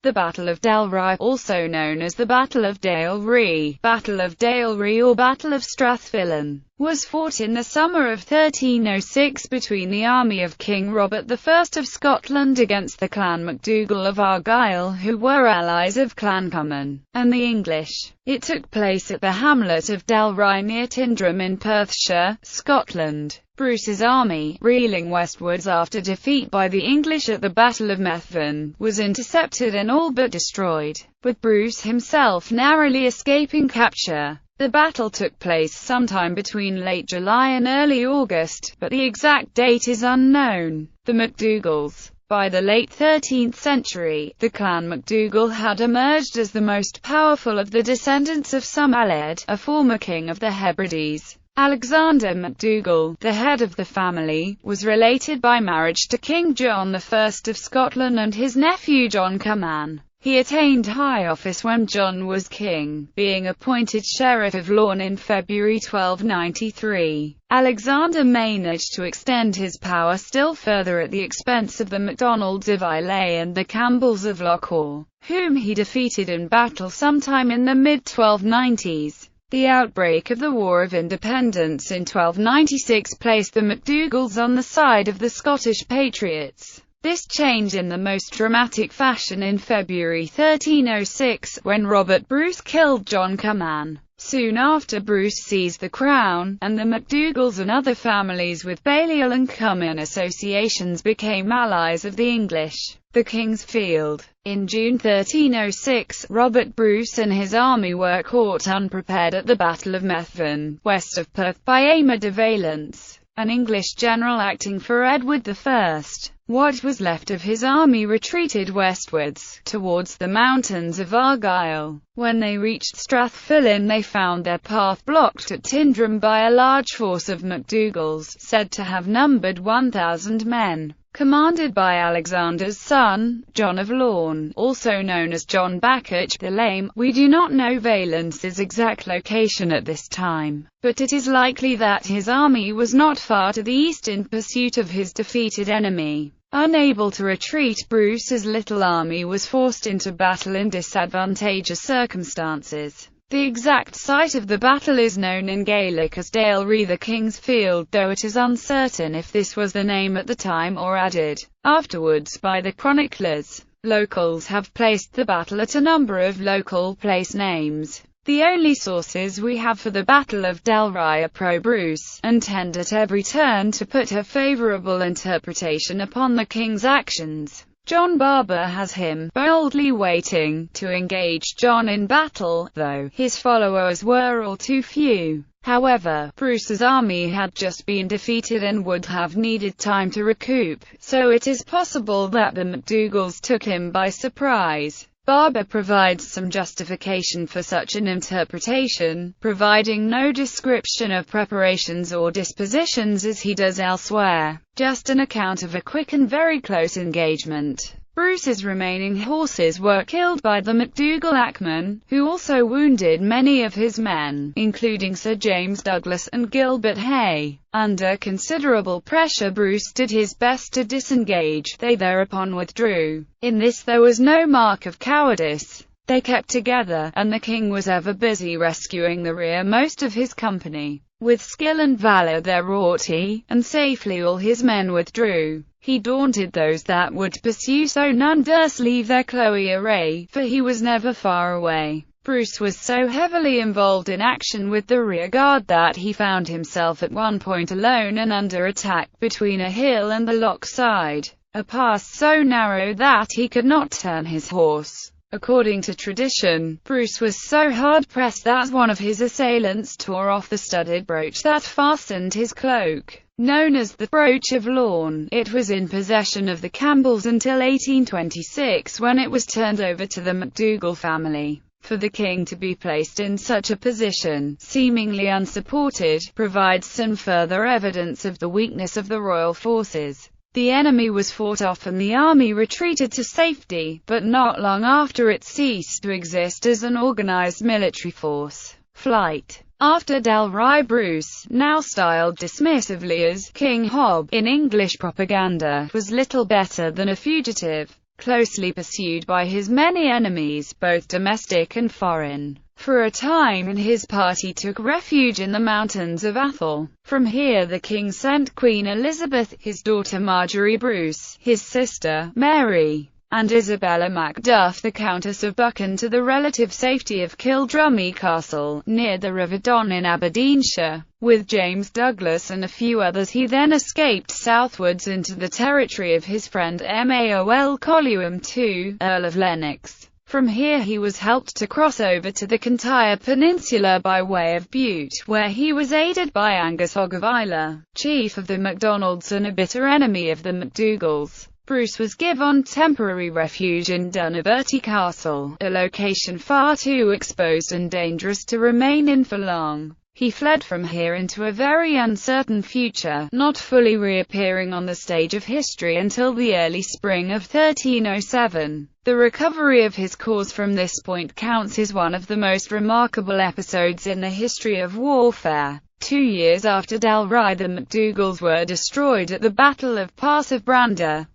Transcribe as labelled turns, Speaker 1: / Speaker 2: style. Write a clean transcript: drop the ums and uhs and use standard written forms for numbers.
Speaker 1: The Battle of Dalrigh, also known as the Battle of Dail Righ, Battle of Dail Righ or Battle of Strathfillan, was fought in the summer of 1306 between the army of King Robert I of Scotland against the Clan MacDougall of Argyll, who were allies of Clan Comyn, and the English. It took place at the hamlet of Dalry near Tyndrum in Perthshire, Scotland. Bruce's army, reeling westwards after defeat by the English at the Battle of Methven, was intercepted and all but destroyed, with Bruce himself narrowly escaping capture. The battle took place sometime between late July and early August, but the exact date is unknown. The MacDougalls. By the late 13th century, the Clan MacDougall had emerged as the most powerful of the descendants of Somerled, a former king of the Hebrides. Alexander MacDougall, the head of the family, was related by marriage to King John I of Scotland and his nephew John Comyn. He attained high office when John was king, being appointed Sheriff of Laugharne in February 1293. Alexander managed to extend his power still further at the expense of the MacDonalds of Islay and the Campbells of Lochawe, whom he defeated in battle sometime in the mid-1290s. The outbreak of the War of Independence in 1296 placed the MacDougalls on the side of the Scottish patriots. This changed in the most dramatic fashion in February 1306, when Robert Bruce killed John Comyn. Soon after, Bruce seized the crown, and the MacDougalls and other families with Balliol and Comyn associations became allies of the English. The King's Field. In June 1306, Robert Bruce and his army were caught unprepared at the Battle of Methven, west of Perth, by Aymer de Valence, an English general acting for Edward I. What was left of his army retreated westwards, towards the mountains of Argyll. When they reached Strathfillan, they found their path blocked at Tyndrum by a large force of MacDougalls, said to have numbered 1,000 men, commanded by Alexander's son, John of Laugharne, also known as John Bacchus the Lame. We do not know Valence's exact location at this time, but it is likely that his army was not far to the east in pursuit of his defeated enemy. Unable to retreat, Bruce's little army was forced into battle in disadvantageous circumstances. The exact site of the battle is known in Gaelic as Dail Righ, the King's Field, though it is uncertain if this was the name at the time or added afterwards by the chroniclers. Locals have placed the battle at a number of local place names. The only sources we have for the Battle of Dalrigh are pro-Bruce, and tend at every turn to put a favourable interpretation upon the king's actions. John Barber has him boldly waiting to engage John in battle, though his followers were all too few. However, Bruce's army had just been defeated and would have needed time to recoup, so it is possible that the MacDougalls took him by surprise. Barber provides some justification for such an interpretation, providing no description of preparations or dispositions as he does elsewhere, just an account of a quick and very close engagement. Bruce's remaining horses were killed by the MacDougall axemen, who also wounded many of his men, including Sir James Douglas and Gilbert Hay. Under considerable pressure, Bruce did his best to disengage. They thereupon withdrew. In this there was no mark of cowardice. They kept together, and the king was ever busy rescuing the rearmost of his company. With skill and valour there wrought he, and safely all his men withdrew. He daunted those that would pursue, so none durst leave their cloy array, for he was never far away. Bruce was so heavily involved in action with the rear guard that he found himself at one point alone and under attack between a hill and the loch side, a pass so narrow that he could not turn his horse. According to tradition, Bruce was so hard-pressed that one of his assailants tore off the studded brooch that fastened his cloak. Known as the Brooch of Laugharne, it was in possession of the Campbells until 1826, when it was turned over to the MacDougall family. For the king to be placed in such a position, seemingly unsupported, provides some further evidence of the weakness of the royal forces. The enemy was fought off and the army retreated to safety, but not long after it ceased to exist as an organized military force. Flight. After Dalry, Bruce, now styled dismissively as King Hob in English propaganda, was little better than a fugitive. closely pursued by his many enemies, both domestic and foreign. For a time his party took refuge in the mountains of Atholl. From here the king sent Queen Elizabeth, his daughter Marjorie Bruce, his sister, Mary, and Isabella Macduff, the Countess of Buchan, to the relative safety of Kildrummy Castle, near the River Don in Aberdeenshire. With James Douglas and a few others he then escaped southwards into the territory of his friend Maol Column II, Earl of Lennox. From here he was helped to cross over to the Kintyre Peninsula by way of Bute, where he was aided by Angus Og of Islay, chief of the MacDonalds and a bitter enemy of the MacDougalls. Bruce was given temporary refuge in Dunaverty Castle, a location far too exposed and dangerous to remain in for long. He fled from here into a very uncertain future, not fully reappearing on the stage of history until the early spring of 1307. The recovery of his cause from this point counts as one of the most remarkable episodes in the history of warfare. 2 years after Dalry, the MacDougalls were destroyed at the Battle of Pass of Brander.